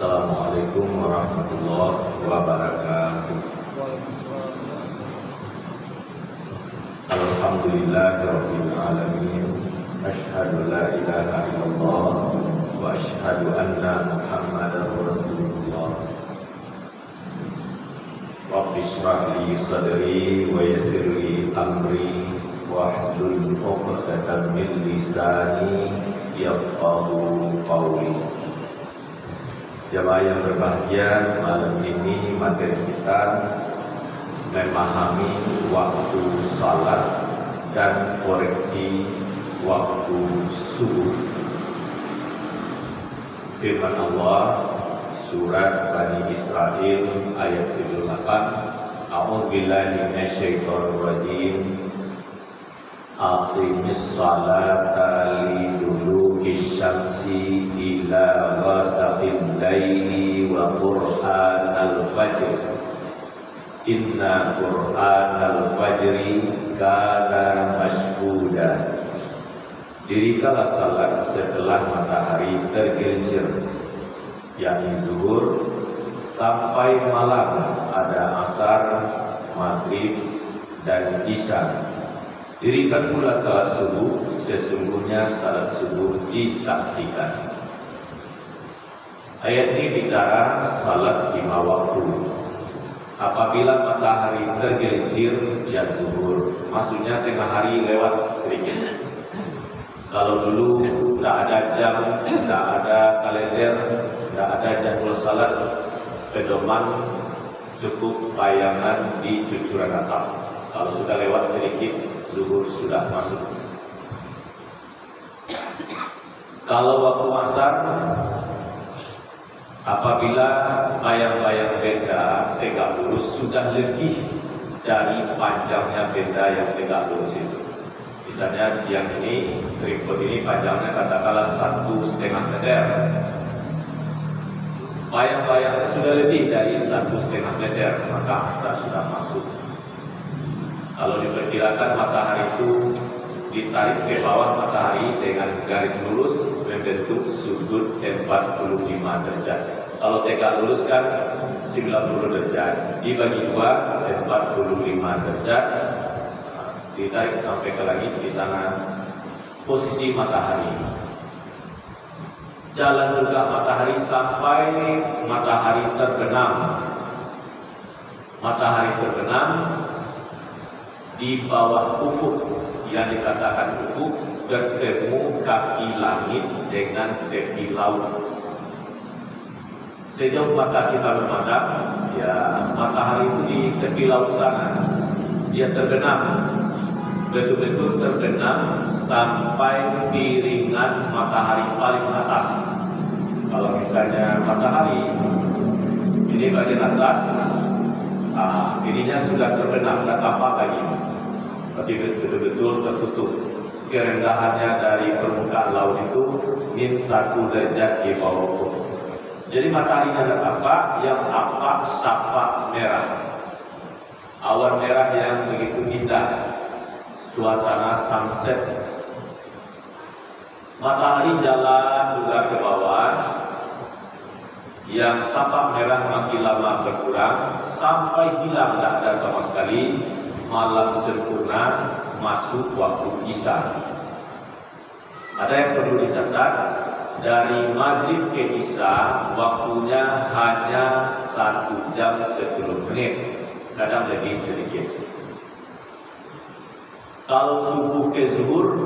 Assalamualaikum warahmatullahi wabarakatuh. Alhamdulillahirabbil alamin. Asyhadu la ilaha illallah wa asyhadu anna Muhammadar Rasulullah. Rabbi shrah li sadri wa yassir li amri wahlul 'uqdatam min lisani yafqahu qawli. Jamaah yang berbahagia, malam ini materi kita memahami waktu salat dan koreksi waktu subuh. Firman Allah surat Bani Israil ayat 78. A'udzubillahi minasyaitonir rajim. Aqimis salata liduluki syamsi ila ghasaqil laili wa qur'anal fajr. Inna qur'anal fajri kana mashhuda. Dirikanlah salat setelah matahari tergelincir, yakni zuhur, sampai malam ada asar, maghrib, dan isya. Dirikan pula salat subuh, sesungguhnya salat subuh disaksikan. Ayat ini bicara salat 5 waktu. Apabila matahari tergelincir, ya zuhur. Maksudnya tengah hari lewat sedikit. Kalau dulu tidak ada jam, tidak ada kalender, tidak ada jadwal salat, pedoman cukup bayangan di cucuran atap. Kalau sudah lewat sedikit, zuhur sudah masuk. Kalau waktu asar, apabila bayang-bayang benda tegak lurus sudah lebih dari panjangnya benda yang tegak lurus itu. Misalnya yang ini, tripod ini panjangnya katakanlah 1,5 meter. Bayang-bayang sudah lebih dari 1,5 meter, maka asar sudah masuk. Kalau diperkirakan matahari itu ditarik ke bawah matahari dengan garis lurus membentuk sudut 45 derajat. Kalau tegak lurus kan 90 derajat. Dibagi 2 45 derajat. Ditarik sampai ke langit, di sana posisi matahari. Jalan juga matahari sampai matahari terbenam. Matahari terbenam di bawah ufuk, yang dikatakan ufuk, bertemu kaki langit dengan tepi laut. Sejauh mata kita memandang, ya matahari itu di tepi laut sana, dia terbenam, betul-betul terbenam sampai piringan matahari paling atas. Kalau misalnya matahari ini bagian atas, ininya sudah terbenam, tidak tampak lagi, tapi betul-betul tertutup. Kerendahannya dari permukaan laut itu min 1 derajat di bawah ufuk. Jadi matahari tidak tampak, yang tampak syafaq merah, awan merah yang begitu indah, suasana sunset. Matahari jalan juga ke bawah, yang syafaq merah makin lama berkurang sampai hilang, tidak ada sama sekali. Malam sempurna, masuk waktu isya. Ada yang perlu dicatat, dari maghrib ke isya waktunya hanya 1 jam 10 menit, kadang lebih sedikit. Kalau subuh ke zuhur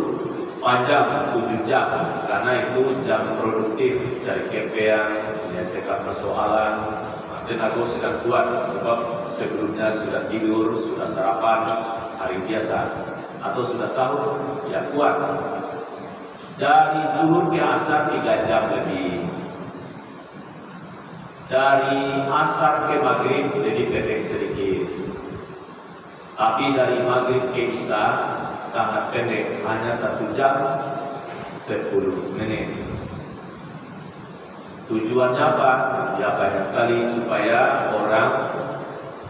panjang 7 jam, karena itu jam produktif, cari kepean, menyelesaikan persoalan. Tenaga sedang kuat sebab sebelumnya sudah tidur, sudah sarapan hari biasa, atau sudah sahur, ya kuat. Dari zuhur ke asar 3 jam lebih. Dari asar ke maghrib lebih pendek sedikit. Tapi dari maghrib ke isya sangat pendek, hanya 1 jam 10 menit. Tujuannya apa? Ya banyak sekali, supaya orang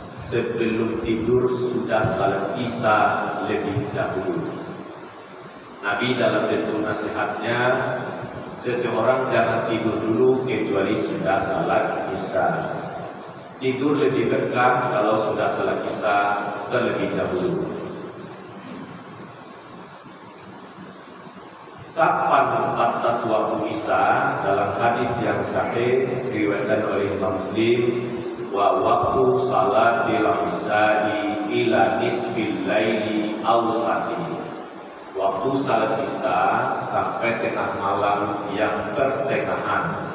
sebelum tidur sudah salat isya lebih dahulu. Nabi dalam bentuk nasihatnya seseorang jangan tidur dulu kecuali sudah salat isya. Tidur lebih berkah kalau sudah salat isya terlebih dahulu. Kapan batas waktu isya? Dalam hadis yang sahih diriwayatkan oleh Imam Muslim, wa waktu salatil isya'i ila nisfil laili awsati. Waktu salat isya sampai tengah malam yang pertengahan.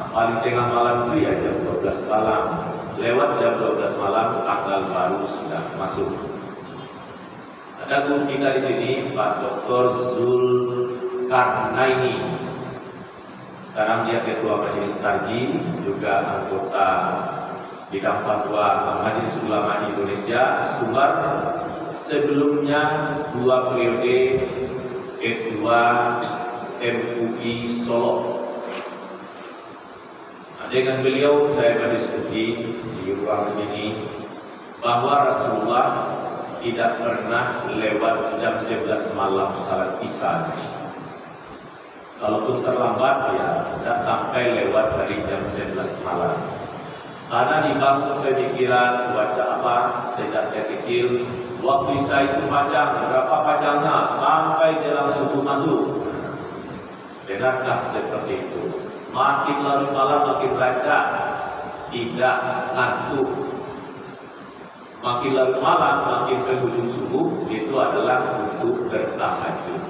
Paling tengah malam itu ya jam 12 malam. Lewat jam 12 malam tanggal baru sudah masuk. Ada guru kita di sini, Pak Dr. Zulkarnaini. Sekarang dia Ketua Majelis Tarji, juga anggota bidang fatwa Majelis Ulama Indonesia, Sumbar. Sebelumnya 2 periode Ketua MUI Solo. Dengan beliau saya berdiskusi di ruang ini bahwa Rasulullah tidak pernah lewat jam 11 malam salat isya. Kalaupun terlambat ya tidak sampai lewat dari jam 11 malam. Karena dibangun pemikiran baca apa sejak saya kecil, waktu isya itu panjang, berapa panjangnya sampai dalam subuh masuk. Benarkah seperti itu? Makin larut malam makin baca, tidak ngantuk. Makin larut malam makin penghujung subuh, itu adalah untuk bertahajud.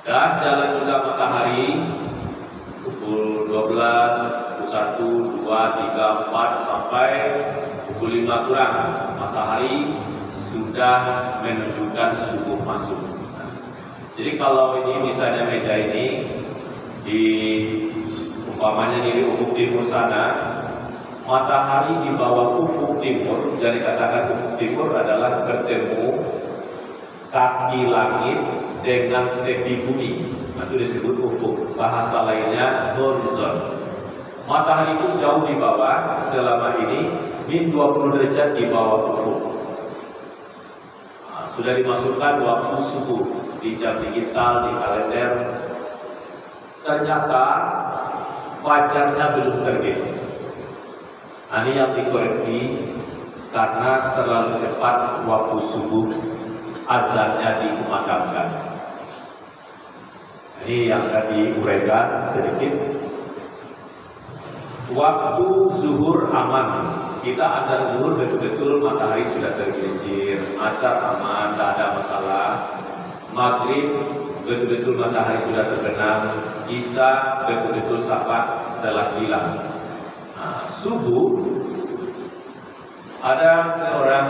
Dan jalan juga matahari pukul 12, pukul 1, 2, 3, 4 sampai pukul 5 kurang. Matahari sudah menunjukkan subuh masuk. Jadi kalau ini misalnya meja ini di umpamanya di ufuk timur sana, matahari di bawah ufuk timur, jadi katakan ufuk timur adalah bertemu kaki langit dengan tepi bumi, itu disebut ufuk. Bahasa lainnya horizon. Matahari itu jauh di bawah, selama ini min 20 derajat di bawah ufuk. Sudah dimasukkan waktu subuh di jam digital, di kalender. Ternyata fajarnya belum terbit. Ini yang dikoreksi karena terlalu cepat waktu subuh azannya dikumandangkan. Ini yang tadi diuraikan sedikit. Waktu zuhur aman. Kita azan zuhur betul-betul matahari sudah tergelincir, asar aman, tidak ada masalah. Maghrib betul-betul matahari sudah terbenam, isya betul-betul syafa telah hilang. Subuh ada seorang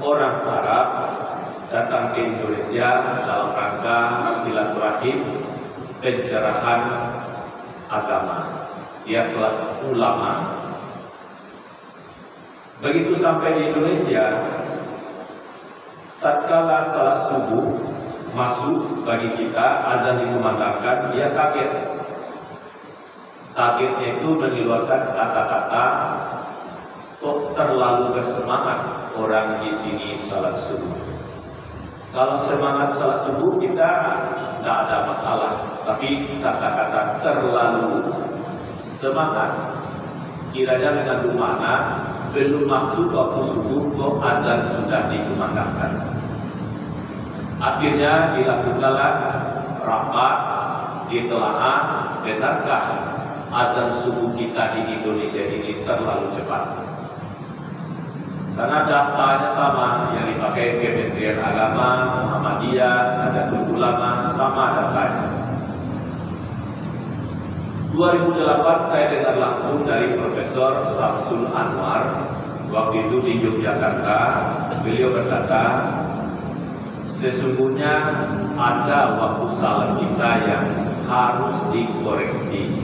orang Arab datang ke Indonesia dalam rangka silaturahim pencerahan agama. Dia kelas ulama. Begitu sampai di Indonesia, tatkala salat subuh masuk bagi kita, azan dikumandangkan, dia kaget. Kagetnya itu mengeluarkan kata-kata, kok terlalu bersemangat orang di sini salat subuh. Kalau semangat salat subuh kita tidak ada masalah, tapi kata-kata terlalu semangat kiranya mengandung makna belum masuk waktu subuh kok azan sudah dikumandangkan. Akhirnya dilakukanlah rapat, ditelaah, benarkah azan subuh kita di Indonesia ini terlalu cepat? Karena datanya sama yang dipakai Kementerian Agama, Muhammadiyah, Nahdlatul Ulama, sama datanya. 2008 saya dengar langsung dari Profesor Samsul Anwar, waktu itu di Yogyakarta. Beliau berkata, sesungguhnya ada waktu salat kita yang harus dikoreksi.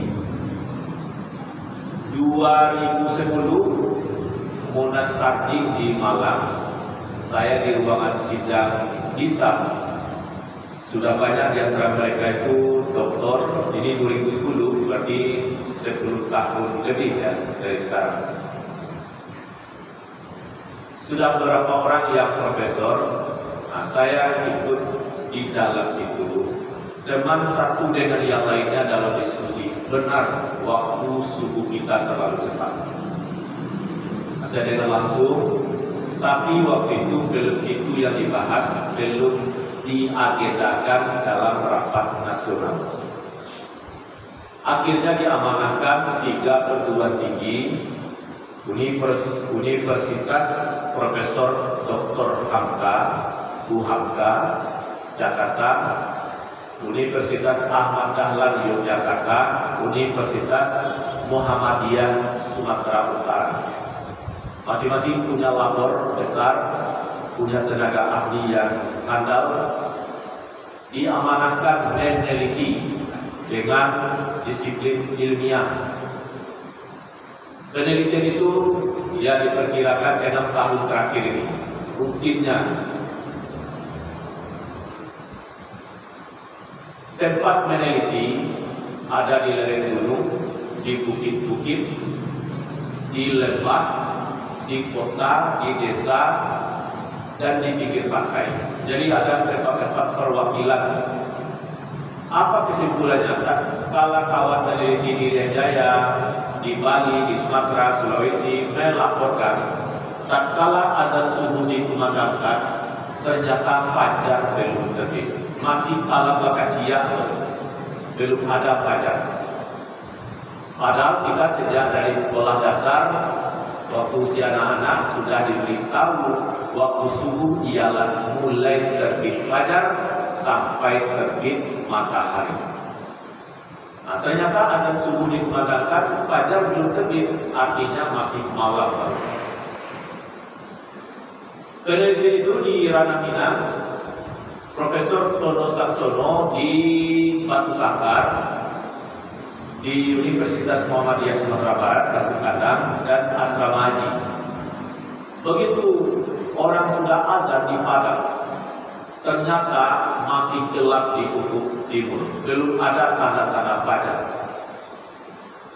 2010 Munas Tarji di Malang, saya di ruangan sidang Isam. Sudah banyak di antara mereka itu doktor. Ini 2010, berarti 10 tahun lebih ya dari sekarang. Sudah beberapa orang yang profesor. Nah, saya ikut di dalam itu. teman satu dengan yang lainnya dalam diskusi, benar waktu subuh kita terlalu cepat. Saya dengar langsung, tapi waktu itu belum itu yang dibahas, belum diagendakan dalam rapat nasional. Akhirnya diamanahkan 3 perguruan tinggi, Universitas Profesor Dr. Hamka, UHAMKA, Jakarta, Universitas Ahmad Dahlan Yogyakarta, Universitas Muhammadiyah Sumatera Utara. Masing-masing punya labor besar, punya tenaga ahli yang handal, diamanahkan meneliti dengan disiplin ilmiah. Penelitian itu ya diperkirakan 6 tahun terakhir ini rutinnya. Tempat meneliti ada di lereng gunung, di bukit-bukit, di lembah, di kota, di desa, dan di pinggir pantai. Jadi ada tempat-tempat perwakilan. Apa kesimpulannya? Kalau kawan meneliti di Irian Jaya, di Bali, di Sumatera, Sulawesi melaporkan, tatkala azan subuh dikumandangkan, ternyata fajar belum terbit. Masih malam bakacia, belum ada fajar. Padahal kita sejak dari sekolah dasar, waktu usia anak-anak sudah diberitahu waktu subuh ialah mulai terbit fajar sampai terbit matahari. Nah, ternyata azan subuh dikumandangkan, fajar belum terbit, artinya masih malam. Penelitian itu di Ranamina, Profesor Tono Saksono di Batu Sangkar, di Universitas Muhammadiyah Sumatera Barat, Kasengkandang, dan Asrama Haji. Begitu orang sudah azan di Padang, ternyata masih gelap di ufuk timur, belum ada tanda-tanda fajar.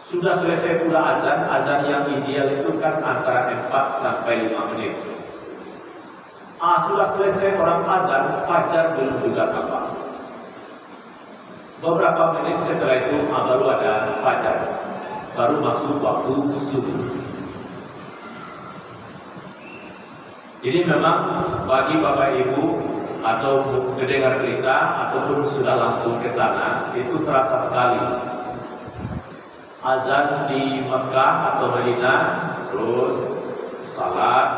Sudah selesai pula azan, azan yang ideal itu kan antara 4 sampai 5 menit. Sudah selesai orang azan, fajar belum juga tampak. Beberapa menit setelah itu baru ada fajar, baru masuk waktu subuh. Ini memang bagi Bapak Ibu atau mendengar berita ataupun sudah langsung ke sana, itu terasa sekali. Azan di Mekah atau Madinah, terus salat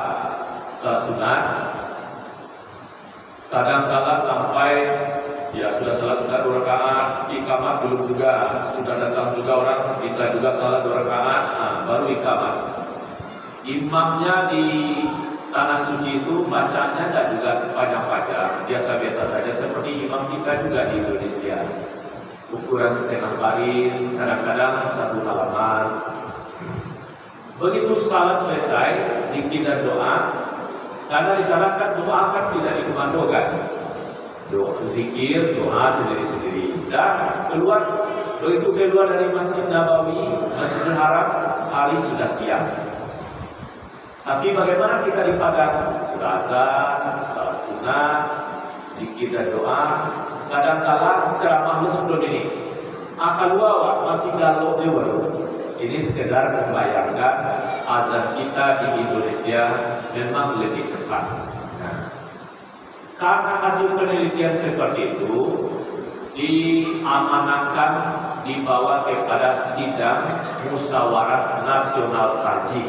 sunat, kadang-kala sampai ya sudah salat sunat 2 rakaat, iqamah belum juga, sudah datang juga orang bisa juga salat 2 rakaat, baru iqamah. Imamnya di tanah suci itu bacaannya tidak juga panjang-panjang, biasa-biasa saja seperti imam kita juga di Indonesia. Ukuran setengah baris, kadang-kadang 1 halaman. Begitu salat selesai, zikir dan doa, karena disarankan doa kan tidak dikomandokan. Doa, zikir, doa sendiri-sendiri. Dan begitu keluar dari Masjid Nabawi, Masjidil Haram, hari sudah siap. Tapi bagaimana kita di Padang? Sudah azan, salat sunat, zikir dan doa. Kadang-kala ceramah sebelum ini akan wawa masih galau dewa. Ini sekedar membayangkan azan kita di Indonesia memang lebih cepat. Karena hasil penelitian seperti itu diamanahkan dibawa kepada sidang musyawarah nasional tarjih.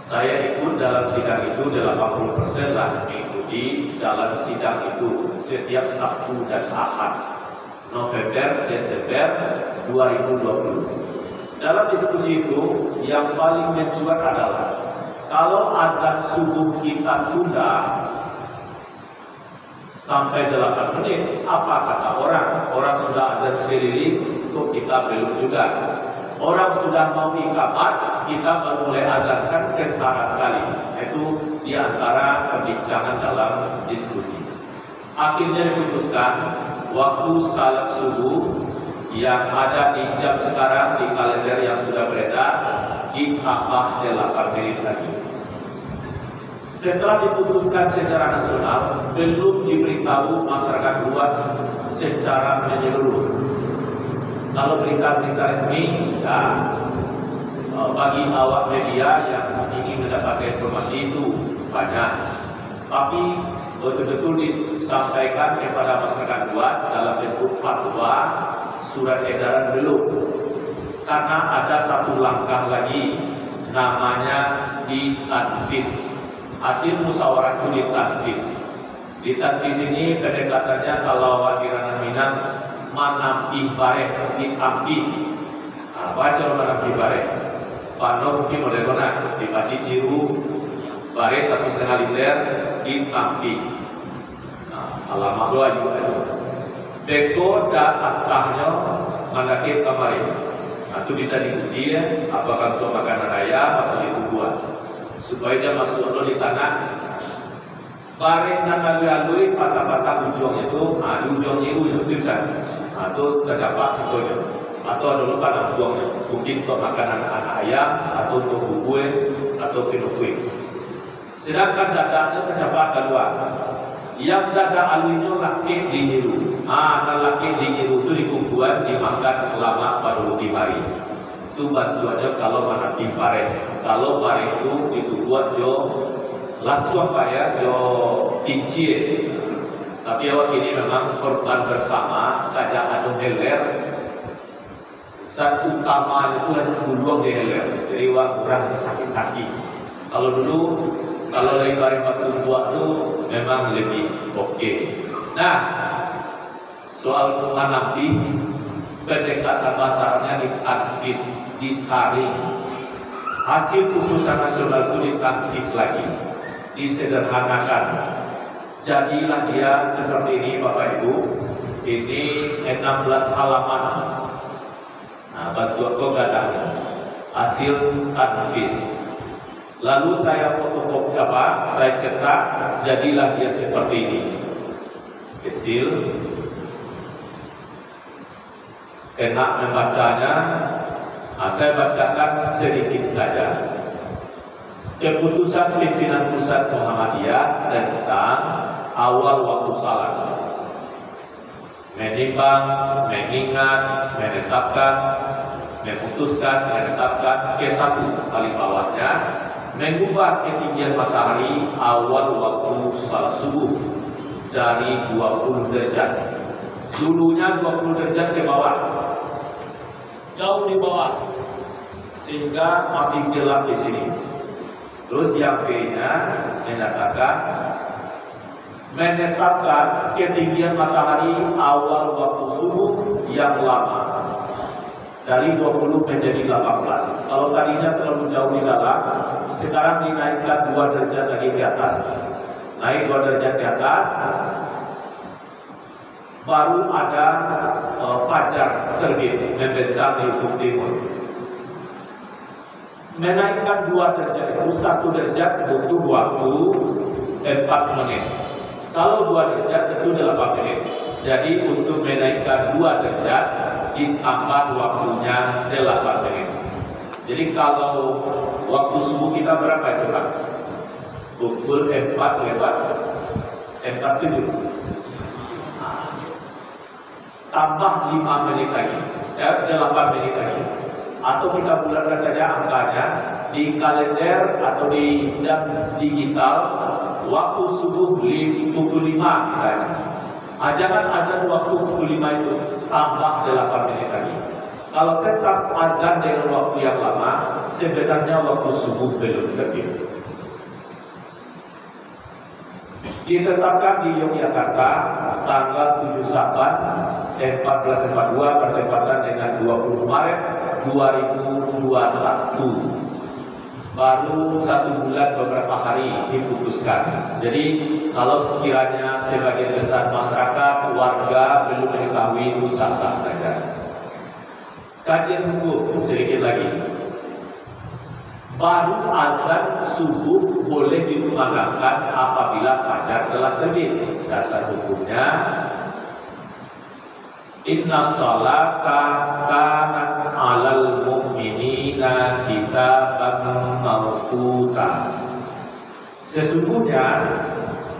Saya ikut dalam sidang itu 80% lah mengikuti jalan sidang itu setiap Sabtu dan Ahad November Desember 2020. Dalam diskusi itu yang paling mencuat adalah kalau azan subuh kita tunda sampai 8 menit, apa kata orang? Orang sudah azan sendiri, untuk kita belum juga. Orang sudah mau iqamah, kita baru mulai azan, kan kentara sekali. Itu diantara perbincangan dalam diskusi. Akhirnya diputuskan waktu salat subuh yang ada di jam sekarang di kalender yang sudah beredar ditambah 8 menit lagi. Setelah diputuskan secara nasional, belum diberitahu masyarakat luas secara menyeluruh. Kalau berita-berita resmi sudah. Bagi awak media yang ingin mendapatkan informasi itu banyak, tapi betul-betul disampaikan kepada masyarakat luas dalam bentuk fatwa, surat edaran belum, karena ada satu langkah lagi namanya ditanfis. Hasil musyawarah itu ditanfis. Ditanfis ini pendekatannya kalau di ranah Minang manampi barek, ditampi. Baca manampi barek. Pano mungkin moderna dibaca biru baris 1,5 liter ditampi. Alamat doa juga. Beko dan akahnya mandakir kemarin. Itu bisa diuji ya, apakah untuk makanan ayam atau itu buah supaya dia masuk di tanah. Bareng dan alui-alui patah-patah ujungnya itu, ujungnya itu bisa, itu tercapai situnya. Atau ada lupa dalam buangnya, mungkin untuk makanan anak ayam, atau untuk bubue, atau kinukui. Sedangkan dadanya tercapai keluar. Yang dada alunya laki dinyiru. Laki dinyiru itu dikumpulkan, dimakan lama pada di hari. Itu bantuannya kalau mana pare. Kalau pare itu buat jo langsung apa ya, jo tinci. Tapi awak ini memang korban bersama saja ada heler. Zat utama itu hanya buluang di heler, jadi kurang sakit-sakit. Kalau dulu, kalau lagi bareng batu buat itu memang lebih oke. Nah, soal nanti pendekatan pasarnya ditanfis, disaring. Hasil putusan nasional itu ditanfis lagi, disederhanakan. Jadilah dia seperti ini Bapak Ibu. Ini 16 halaman. Bantuan gadang hasil tanfis. Lalu saya fotokopi saya cetak, jadilah dia seperti ini. Kecil, enak membacanya. Saya bacakan sedikit saja. Keputusan pimpinan pusat Muhammadiyah tentang awal waktu salat. Menimbang, mengingat, menetapkan, memutuskan, menetapkan ke satu kali bawahnya, mengubah ketinggian matahari awal waktu salat subuh dari 20 derajat. Dulunya 20 derajat ke bawah, jauh di bawah, sehingga masih gelap di sini. Terus yang B-nya menyatakan menetapkan ketinggian matahari awal waktu subuh yang lama dari 20 menjadi 18. Kalau tadinya terlalu jauh di dalam, sekarang dinaikkan 2 derajat lagi ke atas. Naik 2 derajat ke atas, baru ada fajar terbit membentang di ufuk timur. Menaikkan 2 derajat itu 1 derajat butuh waktu 4 menit. Kalau 2 derajat itu 8 menit. Jadi untuk menaikkan 2 derajat ditambah waktunya 8 menit. Jadi kalau waktu subuh kita berapa itu Pak? Pukul 4 lewat 47. Tambah 5 menit lagi, 8 menit lagi. Atau kita bulatkan saja angkanya di kalender atau di jam digital, waktu subuh pukul 5 misalnya. Jangan azan waktu pukul 5 itu tambah 8 menit lagi. Kalau tetap azan dengan waktu yang lama, sebenarnya waktu subuh belum terbit. Ditetapkan di Yogyakarta tanggal 7 Saban 1442 bertepatan dengan 20 Maret 2021. Baru 1 bulan beberapa hari diputuskan. Jadi kalau sekiranya sebagian besar masyarakat, warga belum mengetahui, itu sah-sah saja. Kajian hukum sedikit lagi. Baru azan subuh boleh dikumandangkan apabila fajar telah terbit. Dasar hukumnya, inna sholata kanat 'alal mu'minina kitaban mawquta. Sesungguhnya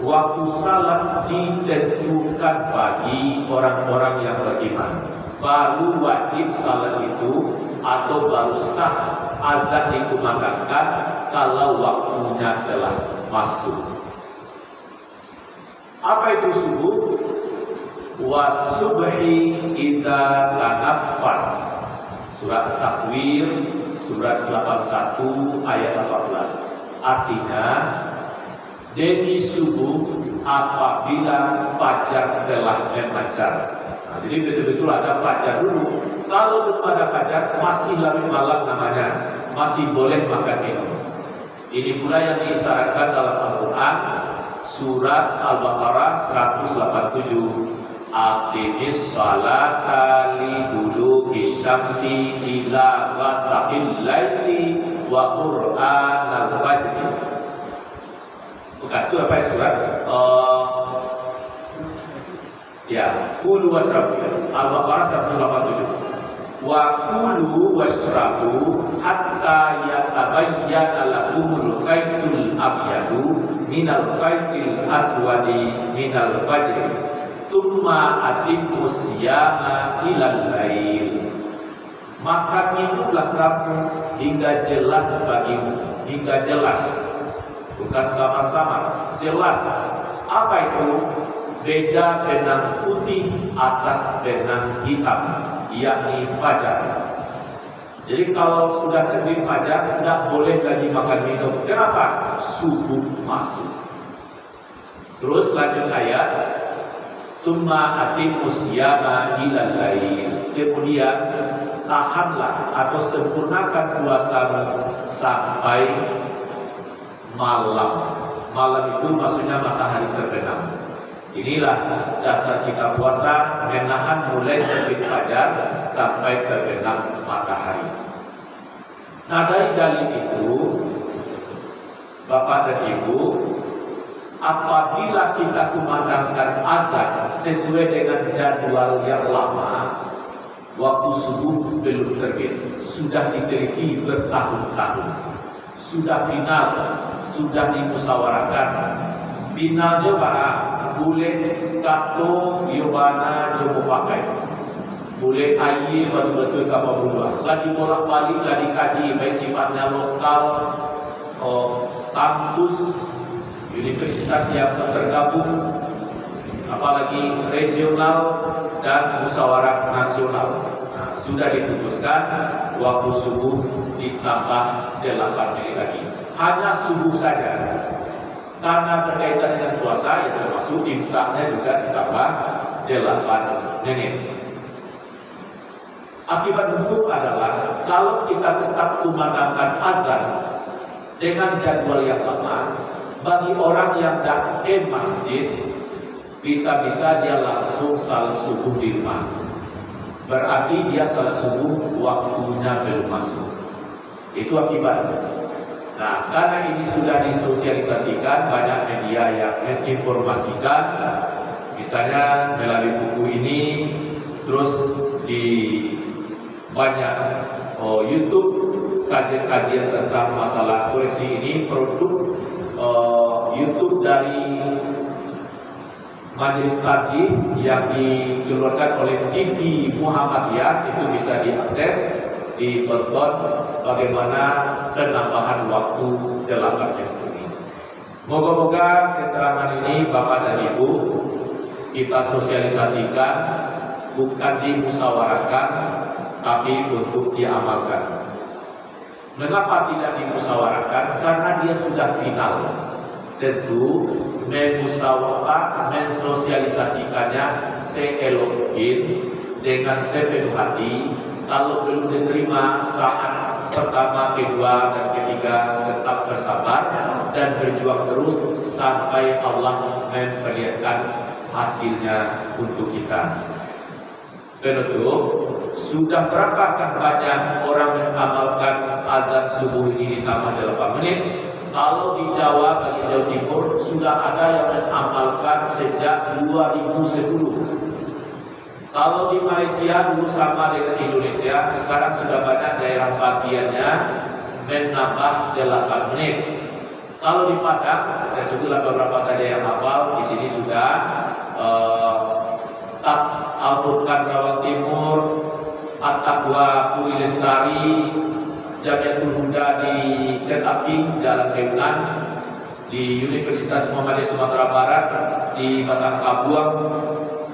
waktu salat ditentukan bagi orang-orang yang beriman. Baru wajib salat itu atau baru sah azan dikumandangkan kalau waktunya telah masuk. Apa itu subuh? Wasubhi idza tanaffas. Surat Takwir, surat 81 ayat 18. Artinya, demi subuh apabila fajar telah memancar. Nah, jadi betul-betul ada fajar dulu. Kalau belum ada fajar, masih larut malam namanya, masih boleh makan minum. Ini pula yang diisyaratkan dalam Al-Quran, surat Al-Baqarah 187. Aqimis salata liduluki syamsi ila ghasaqil laili wa qur'anal fajr. Bukan itu apa surat? Ya, kulu wasrabu. Al-Baqarah 187. Wa kulu wasrabu hatta yatabayyana lakumul khaytul abyadu minal khaytil aswadi minal fajr. Tsumma atimmus siyama ilal lail. Maka minumlah kamu hingga jelas bagimu, hingga jelas, bukan sama-sama, jelas. Apa itu? Beda benang putih atas benang hitam, yakni fajar. Jadi kalau sudah terbit fajar, tidak boleh lagi makan minum. Kenapa? Subuh masuk. Terus lanjut ayat. Tsumma atimmus siyama ilal lail. Kemudian tahanlah atau sempurnakan puasamu sampai malam. Malam itu maksudnya matahari terbenam. Inilah dasar kita puasa, menahan mulai terbit fajar sampai terbenam matahari. Nah, dari dalil itu, Bapak dan Ibu, apabila kita kumandangkan azan sesuai dengan jadwal yang lama, waktu subuh belum terbit, sudah diteliti bertahun-tahun, sudah final, sudah dimusyawarahkan. Finalnya mana? Boleh kato yobana jomo pakai, boleh aye betul-betul kapal berubah. Lagi bolak-balik, lagi kaji, baik sifatnya lokal, kampus, universitas yang tergabung, apalagi regional dan musyawarah nasional. Nah, sudah diputuskan waktu subuh ditambah 8 menit lagi. Hanya subuh saja. Karena berkaitan dengan puasa, yang termasuk imsaknya juga ditambah 8 menit. Akibat hukum adalah kalau kita tetap kumandangkan azan dengan jadwal yang lama, bagi orang yang tak ke masjid, bisa-bisa dia langsung salat subuh di rumah. Berarti dia salat subuh waktunya belum masuk. Itu akibatnya. Nah, karena ini sudah disosialisasikan, banyak media yang menginformasikan, misalnya melalui buku ini, terus di banyak YouTube kajian-kajian tentang masalah koreksi ini, produk YouTube dari Majelis Tarjih yang dikeluarkan oleh TV Muhammadiyah itu bisa diakses, ditonton bagaimana penambahan waktu 8 jam ini. Moga-moga keterangan ini Bapak dan Ibu kita sosialisasikan, bukan dimusyawarahkan, tapi untuk diamalkan. Mengapa tidak dimusyawarahkan? Karena dia sudah final. Tentu memusyawarah, mensosialisasikannya seelok-elok dengan sepenuh hati. Kalau belum diterima saat pertama, kedua, dan ketiga, tetap bersabar dan berjuang terus sampai Allah memperlihatkan hasilnya untuk kita. Penutup, sudah berapakah banyak orang mengamalkan azan subuh ini ditambah 8 menit? Kalau di Jawa, bagi Jawa Timur, sudah ada yang mengamalkan sejak 2010. Kalau di Malaysia dulu sama dengan Indonesia, sekarang sudah banyak daerah bagiannya menambah 8 menit. Kalau di Padang, saya sebutlah beberapa saja yang hafal. Di sini sudah Al-Furqan Rawang Timur, At-Taqwa Puri Lestari, Jamiatul Huda di Ketaping, Jalan Keunan, di Universitas Muhammadiyah Sumatera Barat, di Batang Kabuang,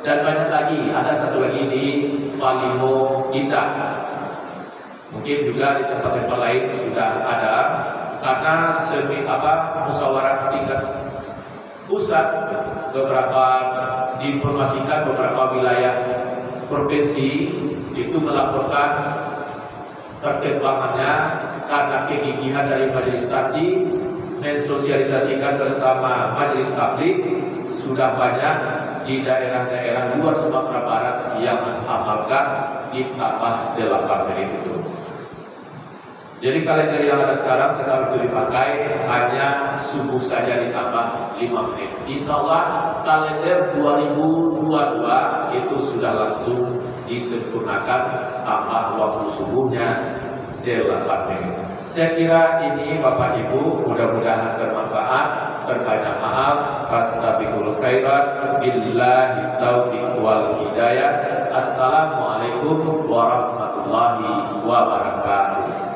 dan banyak lagi. Ada satu lagi di Palimo Indah. Mungkin juga di tempat-tempat lain sudah ada, karena musyawarah tingkat pusat beberapa diinformasikan beberapa wilayah provinsi itu melaporkan perkembangannya karena kegigihan dari majelis takji mensosialisasikan bersama majelis tabligh. Sudah banyak di daerah-daerah luar Sumatera Barat yang mengamalkan ditambah 8 menit itu. Jadi kalender yang ada sekarang tetap dipakai, hanya subuh saja ditambah 5 menit. Insya Allah kalender 2022 itu sudah langsung disempurnakan, tambah waktu subuhnya 8 menit. Saya kira ini Bapak Ibu mudah-mudahan bermanfaat. Berbanyak maaf. Fastabiqul khairat, billahi taufiq wal hidayah. Assalamualaikum warahmatullahi wabarakatuh.